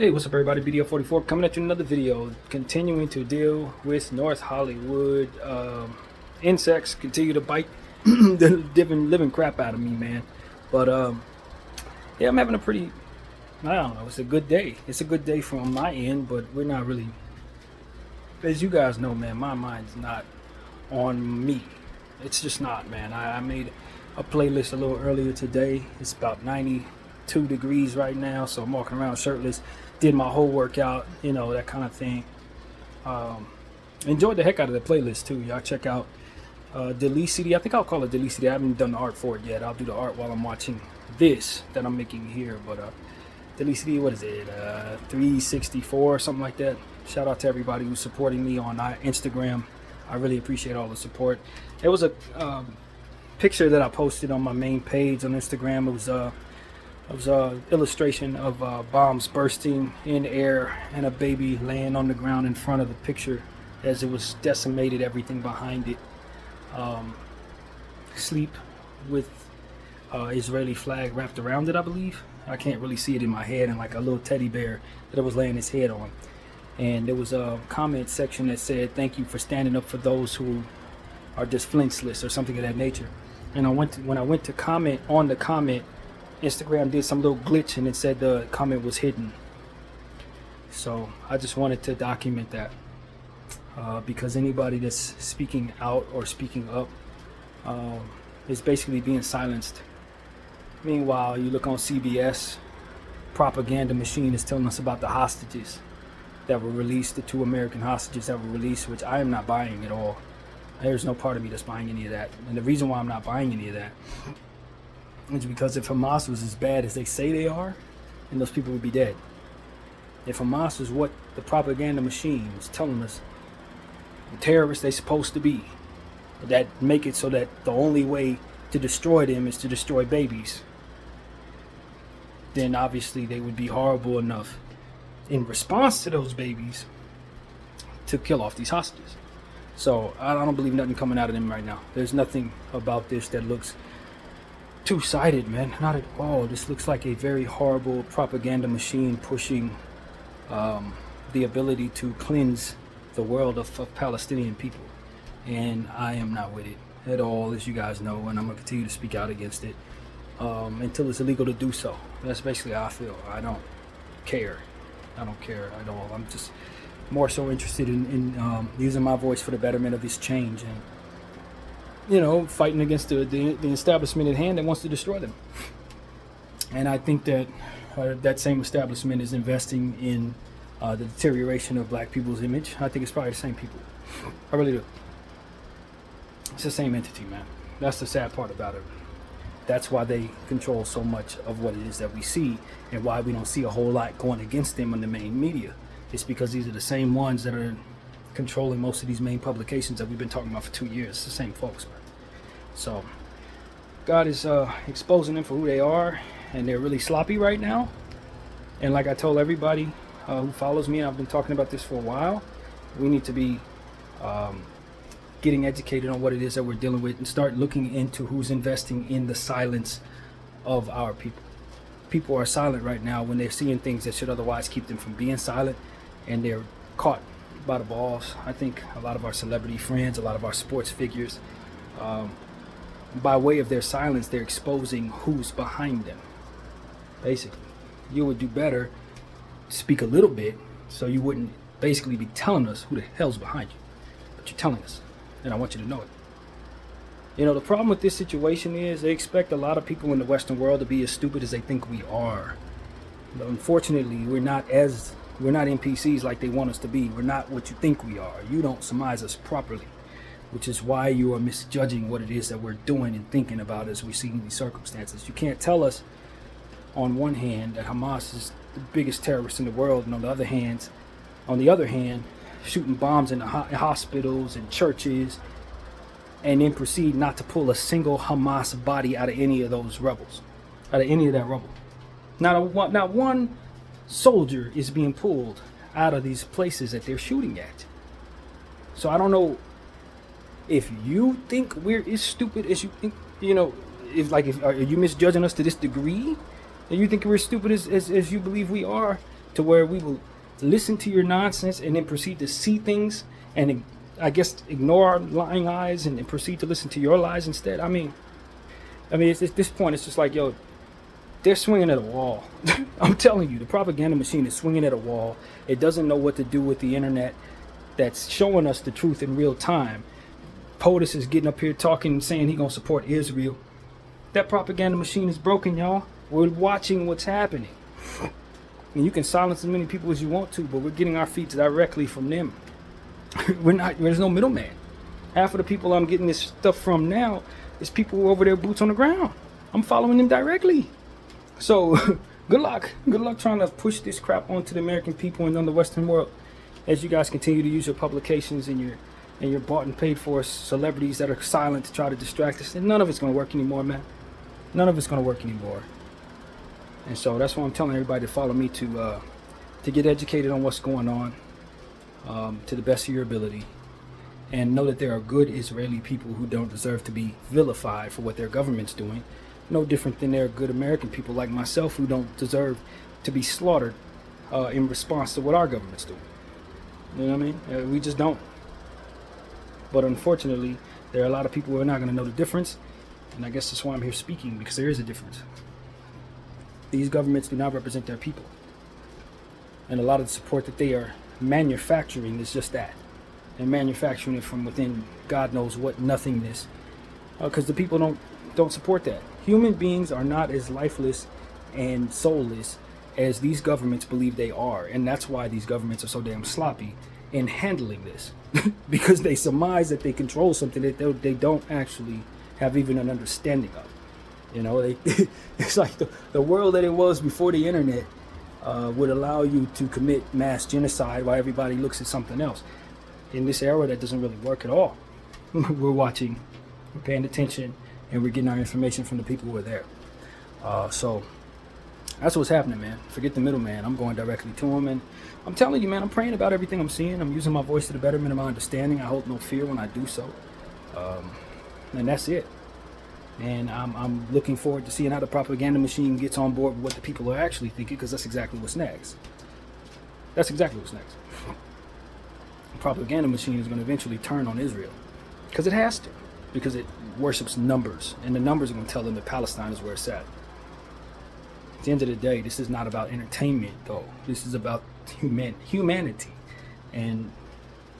Hey, what's up everybody, BDF 44 coming at you another video, continuing to deal with North Hollywood. Insects continue to bite the living crap out of me, man. But yeah, I'm having a pretty, I don't know, it's a good day. It's a good day from my end, but we're not really, as you guys know, man, my mind's not on me. It's just not, man. I made a playlist a little earlier today. It's about 92 degrees right now, so I'm walking around shirtless. Did my whole workout, you know, that kind of thing. Enjoyed the heck out of the playlist too. Y'all check out Delete CD. I think I'll call it Delete CD. I haven't done the art for it yet. I'll do the art while I'm watching this that I'm making here. But Delete CD, what is it? 364 or something like that. Shout out to everybody who's supporting me on Instagram. I really appreciate all the support. There was a picture that I posted on my main page on Instagram. It was an illustration of bombs bursting in air and a baby laying on the ground in front of the picture as it was decimated, everything behind it. Sleep with Israeli flag wrapped around it, I believe. I can't really see it in my head, and like a little teddy bear that it was laying his head on. And there was a comment section that said, "Thank you for standing up for those who are just flintless," or something of that nature. And when I went to comment on the comment, Instagram did some little glitch and it said the comment was hidden. So I just wanted to document that because anybody that's speaking out or speaking up is basically being silenced. Meanwhile, you look on CBS, propaganda machine is telling us about the hostages that were released, the 2 American hostages that were released, which I am not buying at all. There's no part of me that's buying any of that. And the reason why I'm not buying any of that is because if Hamas was as bad as they say they are, then those people would be dead. If Hamas is what the propaganda machine is telling us the terrorists they're supposed to be, that make it so that the only way to destroy them is to destroy babies, then obviously they would be horrible enough in response to those babies to kill off these hostages. So I don't believe nothing coming out of them right now. There's nothing about this that looks two-sided, man. Not at all. This looks like a very horrible propaganda machine pushing the ability to cleanse the world of Palestinian people. And I am not with it at all, as you guys know, and I'm going to continue to speak out against it until it's illegal to do so. That's basically how I feel. I don't care. I don't care at all. I'm just more so interested in using my voice for the betterment of this change and, you know, fighting against the establishment at hand that wants to destroy them. And I think that that same establishment is investing in the deterioration of black people's image. I think it's probably the same people. I really do. It's the same entity, man. That's the sad part about it. That's why they control so much of what it is that we see, and why we don't see a whole lot going against them on the main media. It's because these are the same ones that are controlling most of these main publications that we've been talking about for 2 years. It's the same folks, man. So God is exposing them for who they are, and they're really sloppy right now. And like I told everybody who follows me, and I've been talking about this for a while, we need to be getting educated on what it is that we're dealing with and start looking into who's investing in the silence of our people. People are silent right now when they're seeing things that should otherwise keep them from being silent, and they're caught by the balls. I think a lot of our celebrity friends, a lot of our sports figures, by way of their silence, they're exposing who's behind them. Basically, you would do better to speak a little bit so you wouldn't basically be telling us who the hell's behind you. But you're telling us, and I want you to know it. You know, the problem with this situation is they expect a lot of people in the Western world to be as stupid as they think we are. But unfortunately, we're not NPCs like they want us to be. We're not what you think we are. You don't surmise us properly, which is why you are misjudging what it is that we're doing and thinking about as we see these circumstances. You can't tell us on one hand that Hamas is the biggest terrorist in the world, and on the other hand, shooting bombs in the hospitals and churches, and then proceed not to pull a single Hamas body out of any of those rebels, out of any of that rubble. Not one soldier is being pulled out of these places that they're shooting at. So I don't know if you think we're as stupid as you think, you know, are you misjudging us to this degree? And you think we're stupid as you believe we are? to where we will listen to your nonsense and then proceed to see things and, I guess, ignore our lying eyes and proceed to listen to your lies instead. I mean, it's, at this point, it's just like, yo, they're swinging at a wall. I'm telling you, the propaganda machine is swinging at a wall. It doesn't know what to do with the internet that's showing us the truth in real time. POTUS is getting up here talking and saying he's going to support Israel. That propaganda machine is broken, y'all. We're watching what's happening. And you can silence as many people as you want to, but we're getting our feeds directly from them. There's no middleman. Half of the people I'm getting this stuff from now is people who are over there boots on the ground. I'm following them directly. So good luck. Good luck trying to push this crap onto the American people and on the Western world as you guys continue to use your publications and your bought and paid for celebrities that are silent to try to distract us. And none of it's going to work anymore, man. None of it's going to work anymore. And so that's why I'm telling everybody to follow me to get educated on what's going on to the best of your ability. And know that there are good Israeli people who don't deserve to be vilified for what their government's doing. No different than there are good American people like myself who don't deserve to be slaughtered in response to what our government's doing. You know what I mean? We just don't. But unfortunately, there are a lot of people who are not going to know the difference. And I guess that's why I'm here speaking, because there is a difference. These governments do not represent their people. And a lot of the support that they are manufacturing is just that. And manufacturing it from within God knows what nothingness. Because the people don't support that. Human beings are not as lifeless and soulless as these governments believe they are. And that's why these governments are so damn sloppy in handling this. Because they surmise that they control something that they don't actually have even an understanding of. You know, it's like the world that it was before the internet would allow you to commit mass genocide while everybody looks at something else. In this era, that doesn't really work at all. We're watching, we're paying attention, and we're getting our information from the people who are there. So that's what's happening, man. Forget the middleman. I'm going directly to him, and I'm telling you, man, I'm praying about everything I'm seeing. I'm using my voice to the betterment of my understanding. I hold no fear when I do so. And that's it. And I'm looking forward to seeing how the propaganda machine gets on board with what the people are actually thinking, because that's exactly what's next. That's exactly what's next. The propaganda machine is going to eventually turn on Israel, because it has to, because it worships numbers, and the numbers are going to tell them that Palestine is where it's at. At the end of the day, this is not about entertainment, though. This is about humanity, and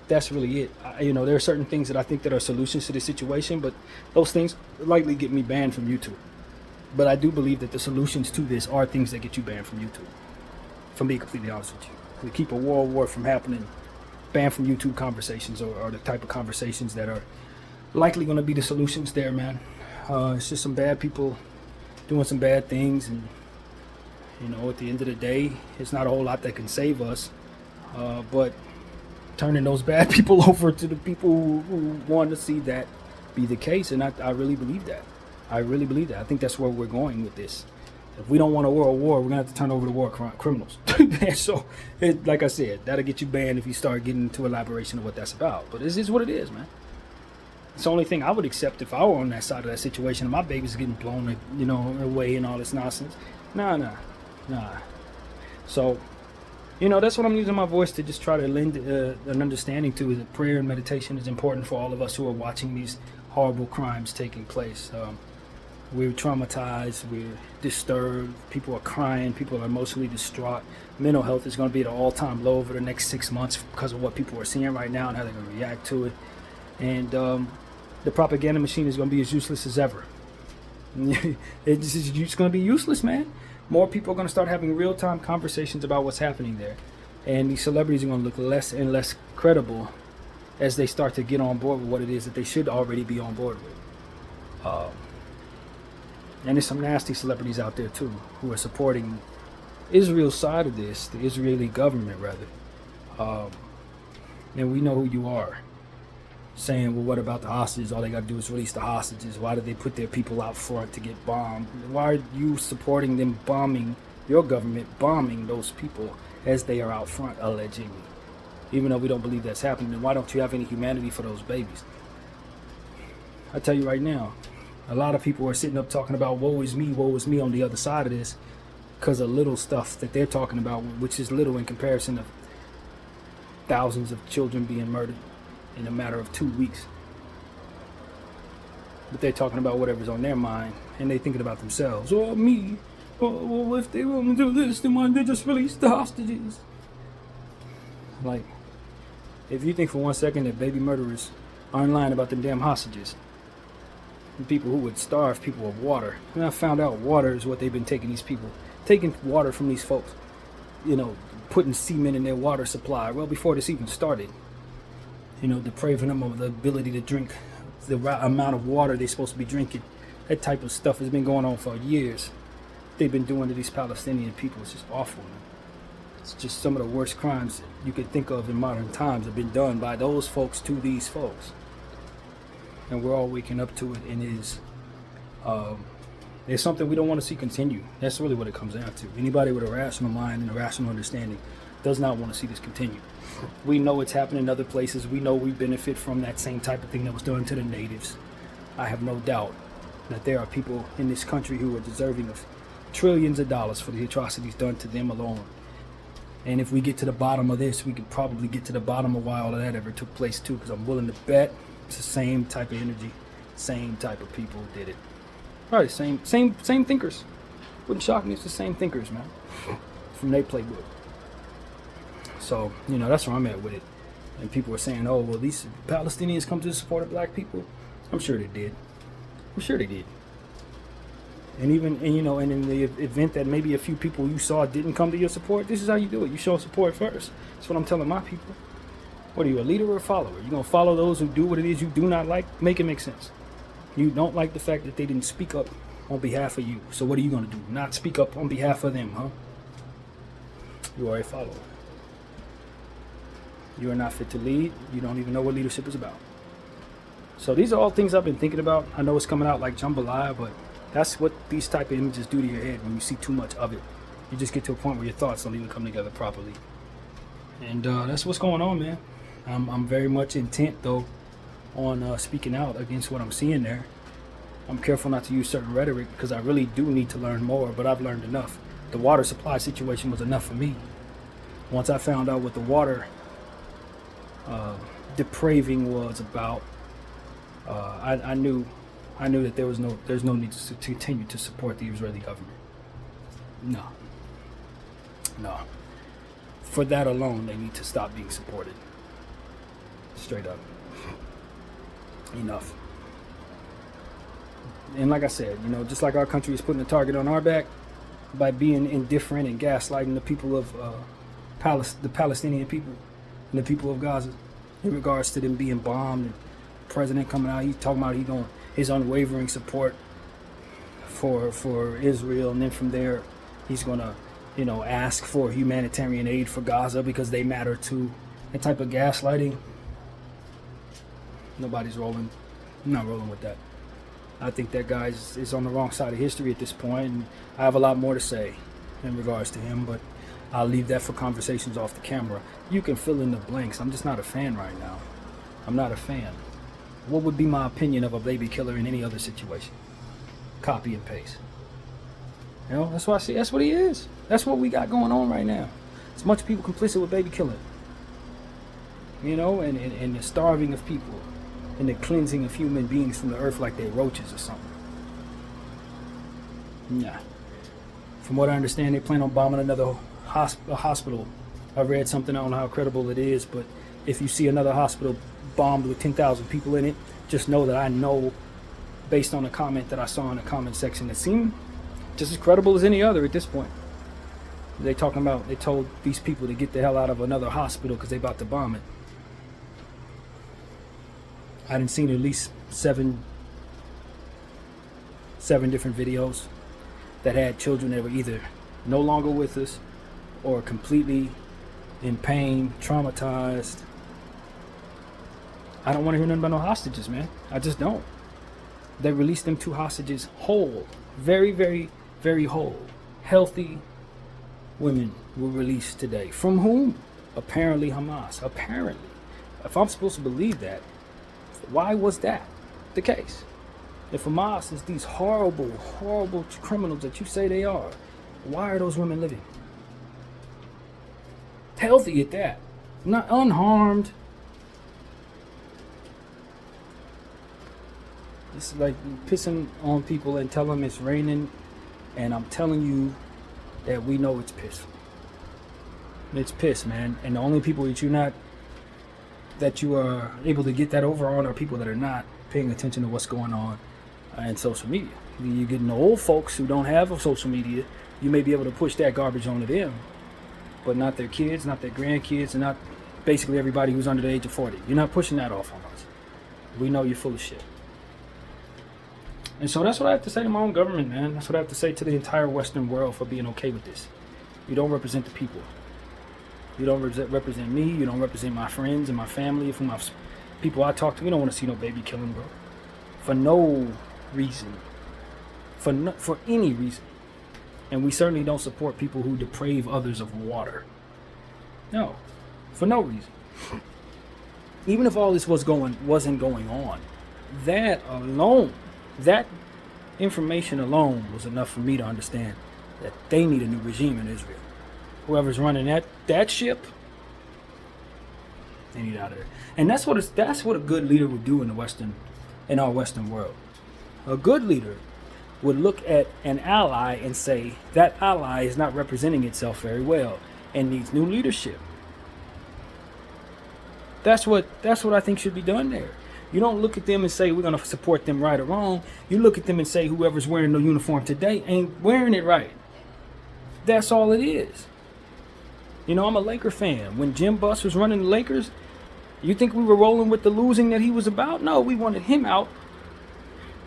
that's really it. There are certain things that I think that are solutions to this situation, but those things likely get me banned from YouTube. But I do believe that the solutions to this are things that get you banned from YouTube. If I'm being completely honest with you, to keep a world war from happening, banned from YouTube conversations or the type of conversations that are likely going to be the solutions there, man. It's just some bad people doing some bad things, and at the end of the day, it's not a whole lot that can save us, but turning those bad people over to the people who want to see that be the case. And I really believe that. I think that's where we're going with this. If we don't want a world war, we're going to have to turn over the war criminals. So, like I said, that'll get you banned if you start getting into elaboration of what that's about. But this is what it is, man. It's the only thing I would accept if I were on that side of that situation and my baby's getting blown, away and all this nonsense. Nah. So, that's what I'm using my voice to just try to lend an understanding to, is that prayer and meditation is important for all of us who are watching these horrible crimes taking place. We're traumatized, we're disturbed, people are crying, people are emotionally distraught. Mental health is going to be at an all-time low over the next 6 months because of what people are seeing right now and how they're going to react to it. And the propaganda machine is going to be as useless as ever. It's going to be useless, man. More people are going to start having real-time conversations about what's happening there. And these celebrities are going to look less and less credible as they start to get on board with what it is that they should already be on board with. And there's some nasty celebrities out there, too, who are supporting Israel's side of this, the Israeli government, rather. And we know who you are. Saying, well, what about the hostages? All they got to do is release the hostages. Why did they put their people out front to get bombed? Why are you supporting them bombing, your government bombing those people as they are out front, allegedly? Even though we don't believe that's happening, then why don't you have any humanity for those babies? I tell you right now, a lot of people are sitting up talking about woe is me on the other side of this. because of little stuff that they're talking about, which is little in comparison of thousands of children being murdered in a matter of 2 weeks. But they're talking about whatever's on their mind, and they're thinking about themselves. Oh, me. Oh, well, if they want to do this, then why don't they just release the hostages? Like, if you think for 1 second that baby murderers aren't lying about them damn hostages, and people who would starve people of water, and I found out water is what they've been taking these people, taking water from these folks, you know, putting semen in their water supply well before this even started, you know, depriving them of the ability to drink the right amount of water they're supposed to be drinking. That type of stuff has been going on for years. They've been doing to these Palestinian people. It's just awful, man. It's just some of the worst crimes you could think of in modern times have been done by those folks to these folks, and we're all waking up to it. And it's something we don't want to see continue. That's really what it comes down to. Anybody with a rational mind and a rational understanding does not want to see this continue. We know it's happening in other places. We know we benefit from that same type of thing that was done to the natives. I have no doubt that there are people in this country who are deserving of trillions of dollars for the atrocities done to them alone. And if we get to the bottom of this, we could probably get to the bottom of why all of that ever took place too, because I'm willing to bet it's the same type of energy, same type of people who did it. Right, same thinkers. Wouldn't shock me, it's the same thinkers, man, from their playbook. So, you know, that's where I'm at with it. And people are saying, oh, well, these Palestinians come to the support of black people. I'm sure they did. I'm sure they did. And in the event that maybe a few people you saw didn't come to your support, this is how you do it. You show support first. That's what I'm telling my people. What are you, a leader or a follower? You're going to follow those who do what it is you do not like? Make it make sense. You don't like the fact that they didn't speak up on behalf of you. So what are you going to do? Not speak up on behalf of them, huh? You are a follower. You are not fit to lead. You don't even know what leadership is about. So these are all things I've been thinking about. I know it's coming out like jambalaya, but that's what these type of images do to your head when you see too much of it. You just get to a point where your thoughts don't even come together properly. And that's what's going on, man. I'm very much intent, though, on speaking out against what I'm seeing there. I'm careful not to use certain rhetoric because I really do need to learn more, but I've learned enough. The water supply situation was enough for me. Once I found out what the water depraving was about, I knew that there's no need to continue to support the Israeli government. No. For that alone, they need to stop being supported. Straight up. Enough. And like I said, you know, just like our country is putting a target on our back by being indifferent and gaslighting the people of the Palestinian people and the people of Gaza in regards to them being bombed, and the president coming out, he's talking about his unwavering support for Israel, and then from there he's gonna, you know, ask for humanitarian aid for Gaza because they matter too. That type of gaslighting, nobody's rolling. I'm not rolling with that. I think that guy is on the wrong side of history at this point, and I have a lot more to say in regards to him, but I'll leave that for conversations off the camera. You can fill in the blanks. I'm just not a fan right now. I'm not a fan. What would be my opinion of a baby killer in any other situation? Copy and paste. You know, that's what I see. That's what he is. That's what we got going on right now. It's much people complicit with baby killing. You know, and the starving of people, and the cleansing of human beings from the earth like they're roaches or something. Nah. From what I understand, they plan on bombing another hospital. I read something, I don't know how credible it is, but if you see another hospital bombed with 10,000 people in it, just know that I know, based on a comment that I saw in the comment section, that seemed just as credible as any other at this point. They told these people to get the hell out of another hospital because they about to bomb it. I done seen at least seven different videos that had children that were either no longer with us or completely in pain, traumatized. I don't want to hear nothing about no hostages, man. I just don't. They released them 2 hostages whole, very, very, very whole, healthy women were released today. From whom? Apparently Hamas. Apparently. If I'm supposed to believe that, why was that the case? If Hamas is these horrible, horrible criminals that you say they are, Why are those women living? Healthy at that. Not unharmed. It's like pissing on people and telling them it's raining, and I'm telling you that we know it's piss. It's piss, man. And the only people that you are able to get that over on are people that are not paying attention to what's going on in social media. You're getting the old folks who don't have a social media. You may be able to push that garbage onto them, but not their kids, not their grandkids, and not basically everybody who's under the age of 40. You're not pushing that off on us. We know you're full of shit. And so that's what I have to say to my own government, man. That's what I have to say to the entire Western world for being okay with this. You don't represent the people. You don't represent me. You don't represent my friends and my family, from my people I talk to. We don't want to see no baby killing, bro. For no reason. For any reason. And we certainly don't support people who deprave others of water. No. For no reason. Even if all this wasn't going on, that alone, that information alone was enough for me to understand that they need a new regime in Israel. Whoever's running that ship, they need out of there. And that's what a good leader would do in our Western world. A good leader would look at an ally and say that ally is not representing itself very well and needs new leadership. That's what I think should be done there. You don't look at them and say we're going to support them right or wrong. You look at them and say whoever's wearing the uniform today ain't wearing it right. That's all it is. You know, I'm a Laker fan. When Jim Buss was running the Lakers, you think we were rolling with the losing that he was about? No, we wanted him out.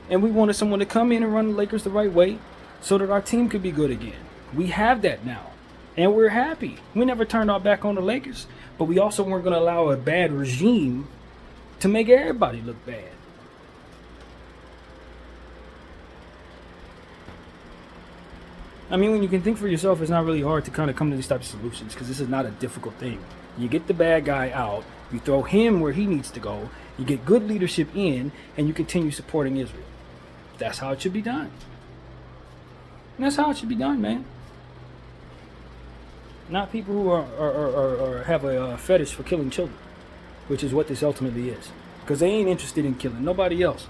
And we wanted someone to come in and run the Lakers the right way so that our team could be good again. We have that now. And we're happy. We never turned our back on the Lakers. But we also weren't going to allow a bad regime to make everybody look bad. I mean, when you can think for yourself, it's not really hard to kind of come to these types of solutions, because this is not a difficult thing. You get the bad guy out, you throw him where he needs to go, you get good leadership in, and you continue supporting Israel. That's how it should be done. And that's how it should be done, man. Not people who are have a fetish for killing children, which is what this ultimately is. Because they ain't interested in killing nobody else.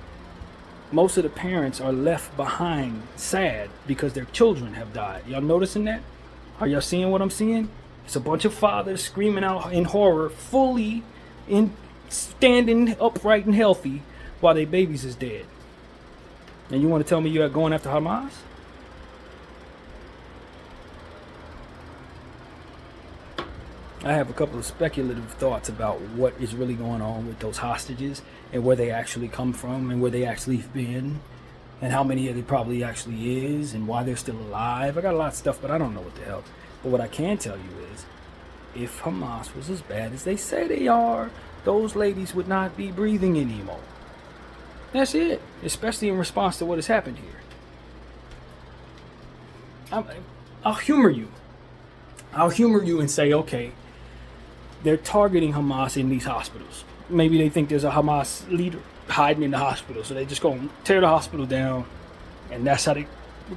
Most of the parents are left behind sad because their children have died. Y'all noticing that? Are y'all seeing what I'm seeing? It's a bunch of fathers screaming out in horror, fully standing upright and healthy while their babies is dead. And you want to tell me you're going after Hamas? I have a couple of speculative thoughts about what is really going on with those hostages and where they actually come from and where they actually have been and how many of it probably actually is and why they're still alive. I got a lot of stuff, but I don't know what the hell. But what I can tell you is, if Hamas was as bad as they say they are, those ladies would not be breathing anymore. That's it, especially in response to what has happened here. I'll humor you. I'll humor you and say, okay, they're targeting Hamas in these hospitals. Maybe they think there's a Hamas leader hiding in the hospital, so they just go and tear the hospital down, and that's how we're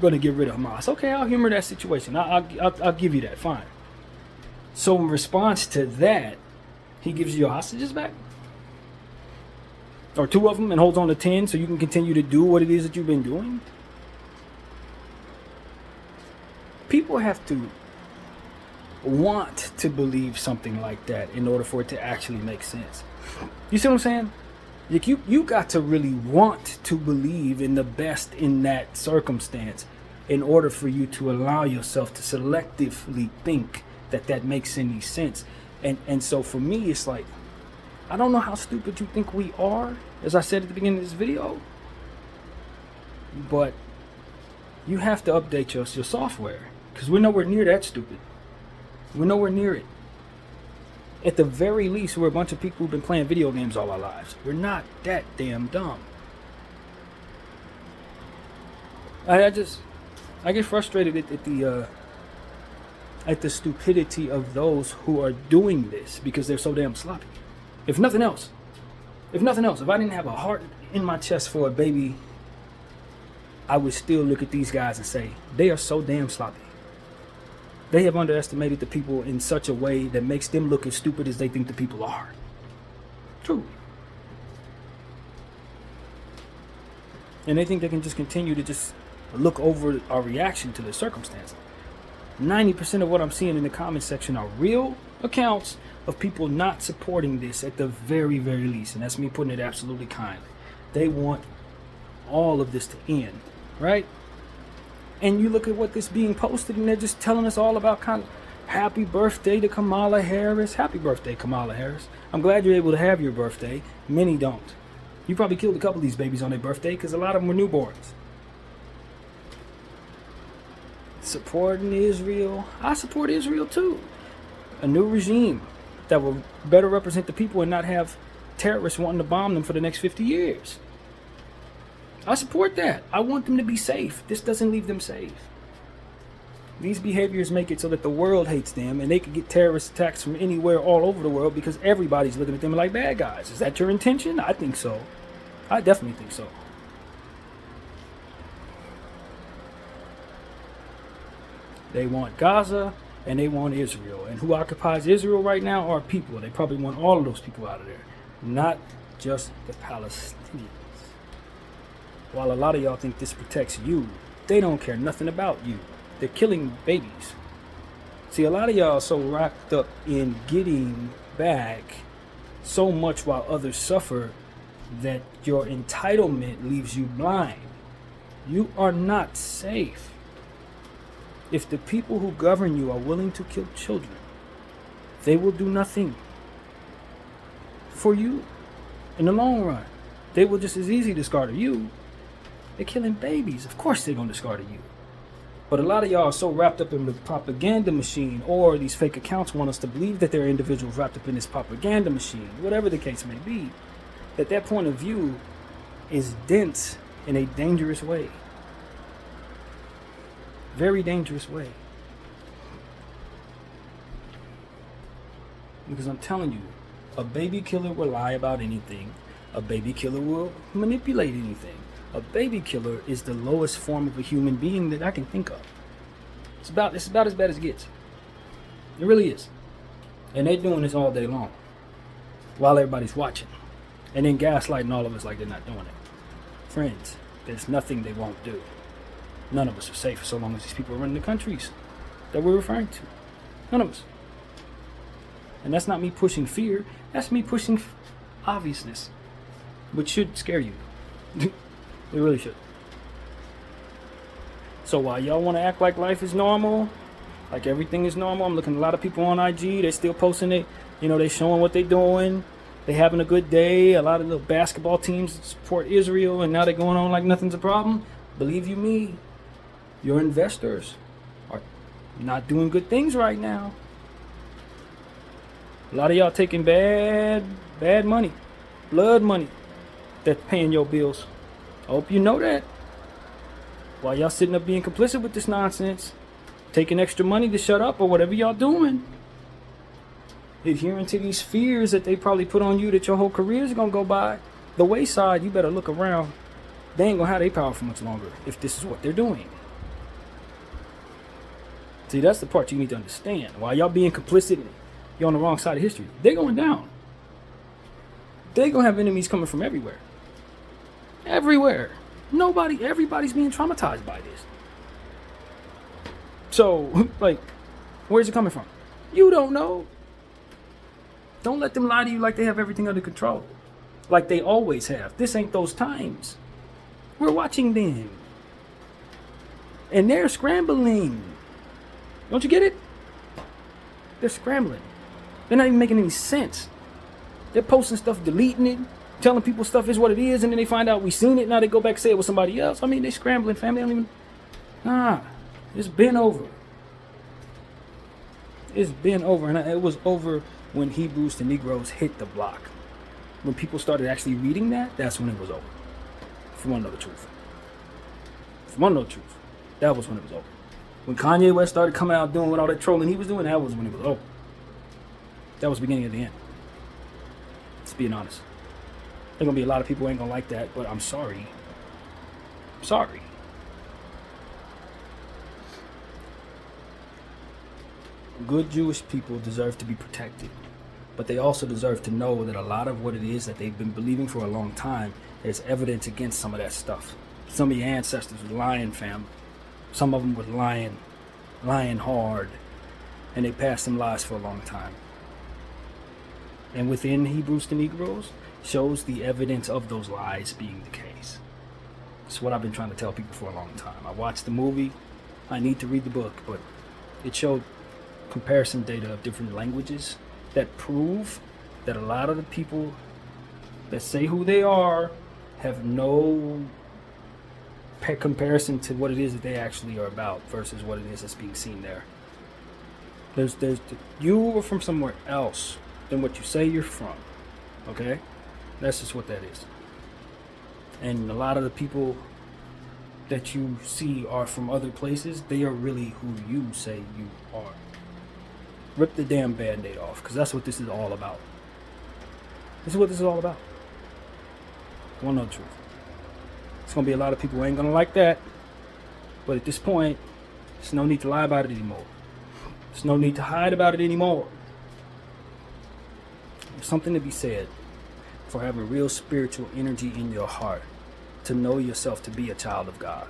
going to get rid of Hamas. Okay, I'll humor that situation. I'll give you that, fine. So in response to that, he gives you your hostages back? Or 2 of them, and holds on to 10 so you can continue to do what it is that you've been doing? People have to want to believe something like that in order for it to actually make sense. You see what I'm saying? Like you got to really want to believe in the best in that circumstance in order for you to allow yourself to selectively think that makes any sense. And so for me, it's like, I don't know how stupid you think we are, as I said at the beginning of this video, but you have to update your software, because we're nowhere near that stupid. We're nowhere near it. At the very least, we're a bunch of people who've been playing video games all our lives. We're not that damn dumb. I get frustrated at the stupidity of those who are doing this because they're so damn sloppy. If nothing else, if I didn't have a heart in my chest for a baby, I would still look at these guys and say, they are so damn sloppy. They have underestimated the people in such a way that makes them look as stupid as they think the people are. True. And they think they can just continue to just look over our reaction to the circumstance. 90% of what I'm seeing in the comment section are real accounts of people not supporting this at the very, very least. And that's me putting it absolutely kindly. They want all of this to end, right? And you look at what this being posted, and they're just telling us all about kind of happy birthday to Kamala Harris. Happy birthday, Kamala Harris. I'm glad you're able to have your birthday. Many don't. You probably killed a couple of these babies on their birthday because a lot of them were newborns. Supporting Israel. I support Israel too. A new regime that will better represent the people and not have terrorists wanting to bomb them for the next 50 years. I support that. I want them to be safe. This doesn't leave them safe. These behaviors make it so that the world hates them and they can get terrorist attacks from anywhere all over the world because everybody's looking at them like bad guys. Is that your intention? I think so. I definitely think so. They want Gaza and they want Israel. And who occupies Israel right now are people. They probably want all of those people out of there, not just the Palestinians. While a lot of y'all think this protects you, they don't care nothing about you. They're killing babies. See, a lot of y'all are so wrapped up in getting back so much while others suffer that your entitlement leaves you blind. You are not safe. If the people who govern you are willing to kill children, they will do nothing for you in the long run. They will just as easily discard you. They're killing babies. Of course they're going to discard you. But a lot of y'all are so wrapped up in the propaganda machine, or these fake accounts want us to believe that there are individuals wrapped up in this propaganda machine, whatever the case may be, that point of view is dense in a dangerous way. Very dangerous way. Because I'm telling you, a baby killer will lie about anything. A baby killer will manipulate anything. A baby killer is the lowest form of a human being that I can think of. It's about as bad as it gets. It really is. And they're doing this all day long while everybody's watching. And then gaslighting all of us like they're not doing it. Friends, there's nothing they won't do. None of us are safe so long as these people are running the countries that we're referring to. None of us. And that's not me pushing fear. That's me pushing obviousness, which should scare you. It really should. So while y'all want to act like life is normal, like everything is normal, I'm looking at a lot of people on IG. They're still posting it. You know, they showing what they're doing. They having a good day. A lot of little basketball teams support Israel, and now they're going on like nothing's a problem. Believe you me, your investors are not doing good things right now. A lot of y'all taking bad money, blood money, that's paying your bills. I hope you know that. While y'all sitting up being complicit with this nonsense, taking extra money to shut up or whatever y'all doing, adhering to these fears that they probably put on you that your whole career is gonna go by the wayside, you better look around. They ain't gonna have their power for much longer if this is what they're doing. See, that's the part you need to understand. While y'all being complicit, you're on the wrong side of history. They're going down. They're gonna have enemies coming from everywhere. Everywhere. Everybody's being traumatized by this. So, like, where's it coming from? You don't know. Don't let them lie to you like they have everything under control. Like they always have. This ain't those times. We're watching them. And they're scrambling. Don't you get it? They're scrambling. They're not even making any sense. They're posting stuff, deleting it, telling people stuff is what it is, and then they find out we seen it. Now they go back and say it was somebody else. I mean, they scrambling, family. They don't even... Nah, it's been over. It's been over. And it was over when Hebrews to Negroes hit the block. When people started actually reading that, that's when it was over. If you want to know the truth. That was when it was over. When Kanye West started coming out doing all that trolling he was doing, that was when it was over. That was the beginning of the end. Just being honest. There's going to be a lot of people who ain't going to like that, but I'm sorry. I'm sorry. good Jewish people deserve to be protected, but they also deserve to know that a lot of what it is that they've been believing for a long time, there's evidence against some of that stuff. Some of your ancestors were lying, fam. Some of them were lying hard, and they passed some lies for a long time. And within Hebrews to Negroes shows the evidence of those lies being the case. It's what I've been trying to tell people for a long time. I watched the movie. I need to read the book, but it showed comparison data of different languages that prove that a lot of the people that say who they are have no comparison to what it is that they actually are about versus what it is that's being seen there. You are from somewhere else than what you say you're from. Okay? That's just what that is. And a lot of the people that you see are from other places, they are really who you say you are. Rip the damn band-aid off, because that's what this is all about. This is what this is all about. I want to know the truth. There's going to be a lot of people who ain't going to like that, but at this point, there's no need to lie about it anymore. There's no need to hide about it anymore. There's something to be said for having real spiritual energy in your heart, to know yourself to be a child of God,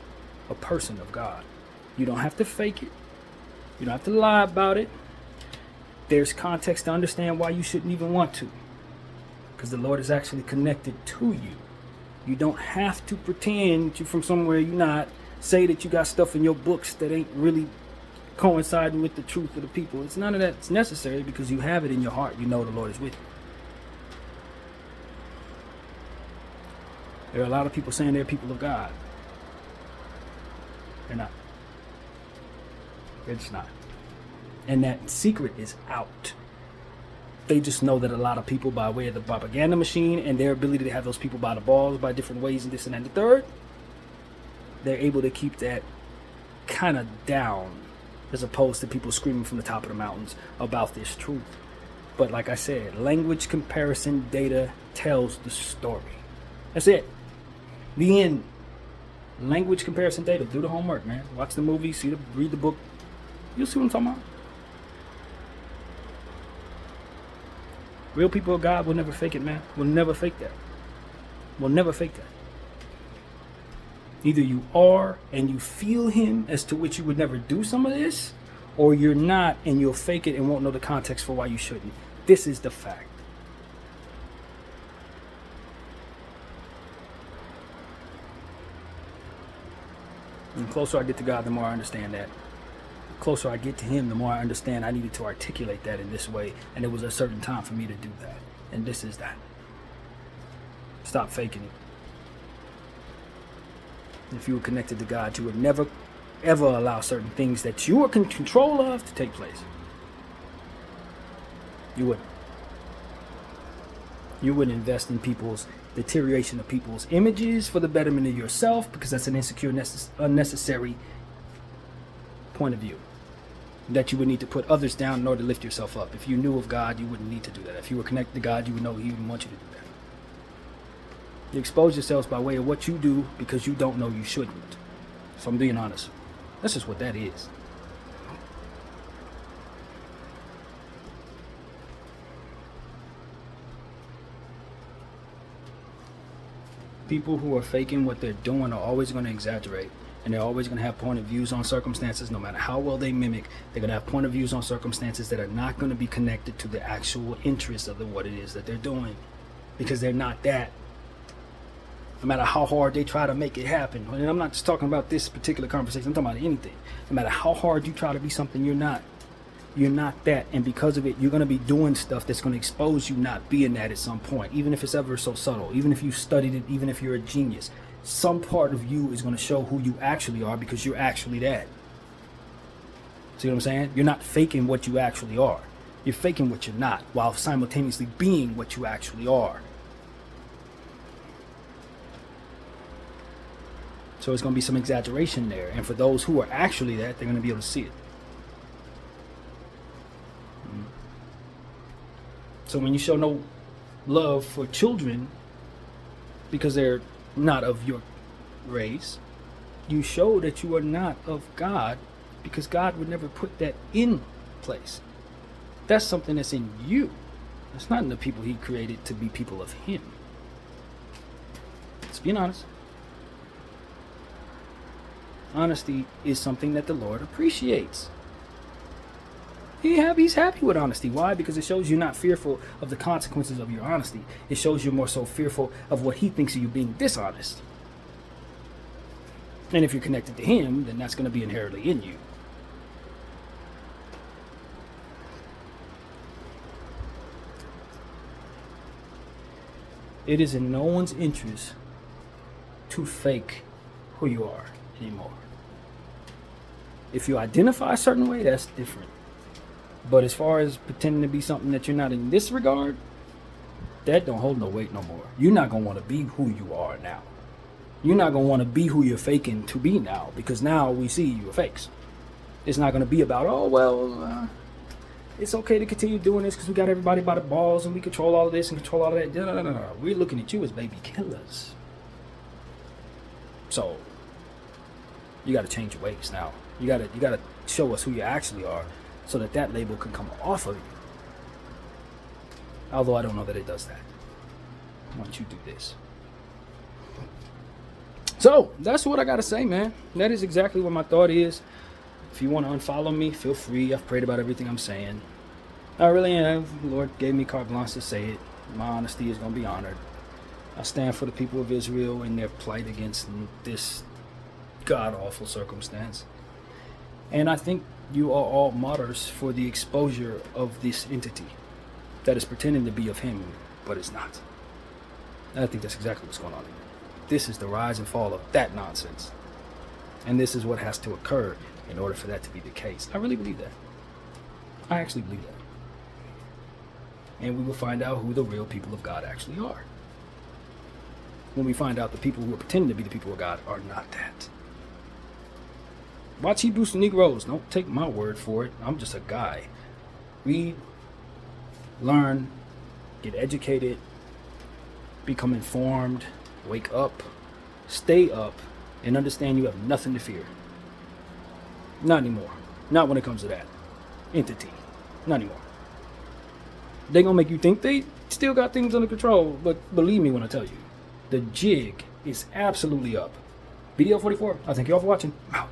a person of God. You don't have to fake it. You don't have to lie about it. There's context to understand why you shouldn't even want to, because the Lord is actually connected to you. You don't have to pretend you're from somewhere you're not, say that you got stuff in your books that ain't really coinciding with the truth of the people. It's none of that's necessary, because you have it in your heart. You know the Lord is with you. There are a lot of people saying they're people of God. They're not. They're just not. And that secret is out. They just know that a lot of people, by way of the propaganda machine and their ability to have those people by the balls by different ways and this and that and the third, they're able to keep that kind of down, as opposed to people screaming from the top of the mountains about this truth. But like I said, language comparison data tells the story. That's it. The end. Language comparison data. Do the homework, man. Watch the movie, read the book. You'll see what I'm talking about. Real people of God will never fake it, man. Will never fake that. Will never fake that. Either you are and you feel him, as to which you would never do some of this, or you're not and you'll fake it and won't know the context for why you shouldn't. This is the fact. And the closer I get to God, the more I understand that. The closer I get to him, the more I understand I needed to articulate that in this way. And it was a certain time for me to do that. And this is that. Stop faking it. If you were connected to God, you would never, ever allow certain things that you are in control of to take place. You wouldn't. You wouldn't invest in people's deterioration of people's images for the betterment of yourself, because that's an insecure, unnecessary point of view that you would need to put others down in order to lift yourself up. If you knew of God, you wouldn't need to do that. If you were connected to God, you would know he wouldn't want you to do that. You expose yourselves by way of what you do because you don't know you shouldn't. So I'm being honest. That's just what that is. People who are faking what they're doing are always going to exaggerate, and they're always going to have point of views on circumstances. No matter how well they mimic, they're going to have point of views on circumstances that are not going to be connected to the actual interest of what it is that they're doing, because they're not that. No matter how hard they try to make it happen, and I'm not just talking about this particular conversation, I'm talking about anything. No matter how hard you try to be something you're not that, and because of it, you're going to be doing stuff that's going to expose you not being that at some point, even if it's ever so subtle, even if you studied it, even if you're a genius. Some part of you is going to show who you actually are, because you're actually that. See what I'm saying? You're not faking what you actually are. You're faking what you're not, while simultaneously being what you actually are. So it's going to be some exaggeration there, and for those who are actually that, they're going to be able to see it. So when you show no love for children because they're not of your race, you show that you are not of God, because God would never put that in place. That's something that's in you. It's not in the people he created to be people of him. Let's be honest. Honesty is something that the Lord appreciates. He's happy with honesty. Why? Because it shows you're not fearful of the consequences of your honesty. It shows you're more so fearful of what he thinks of you being dishonest. And if you're connected to him, then that's going to be inherently in you. It is in no one's interest to fake who you are anymore. If you identify a certain way, that's different. But as far as pretending to be something that you're not in this regard, that don't hold no weight no more. You're not going to want to be who you are now. You're not going to want to be who you're faking to be now, because now we see you are fakes. It's not going to be about, oh, well, it's okay to continue doing this because we got everybody by the balls and we control all of this and control all of that. No. We're looking at you as baby killers. So you got to change your ways now. You got to show us who you actually are, so that label can come off of you. Although I don't know that it does that. Why don't you do this? So that's what I got to say, man. That is exactly what my thought is. If you want to unfollow me, feel free. I've prayed about everything I'm saying. I really am. The Lord gave me carte blanche to say it. My honesty is going to be honored. I stand for the people of Israel in their plight against this god-awful circumstance. And I think you are all martyrs for the exposure of this entity that is pretending to be of him, but is not. And I think that's exactly what's going on here. This is the rise and fall of that nonsense. And this is what has to occur in order for that to be the case. I really believe that. I actually believe that. And we will find out who the real people of God actually are. When we find out the people who are pretending to be the people of God are not that. Watch Hebrews to Negroes. Don't take my word for it. I'm just a guy. Read, learn, get educated, become informed, wake up, stay up, and understand you have nothing to fear. Not anymore. Not when it comes to that entity. Not anymore. They're going to make you think they still got things under control, but believe me when I tell you, the jig is absolutely up. BDF 44, I thank you all for watching. Out.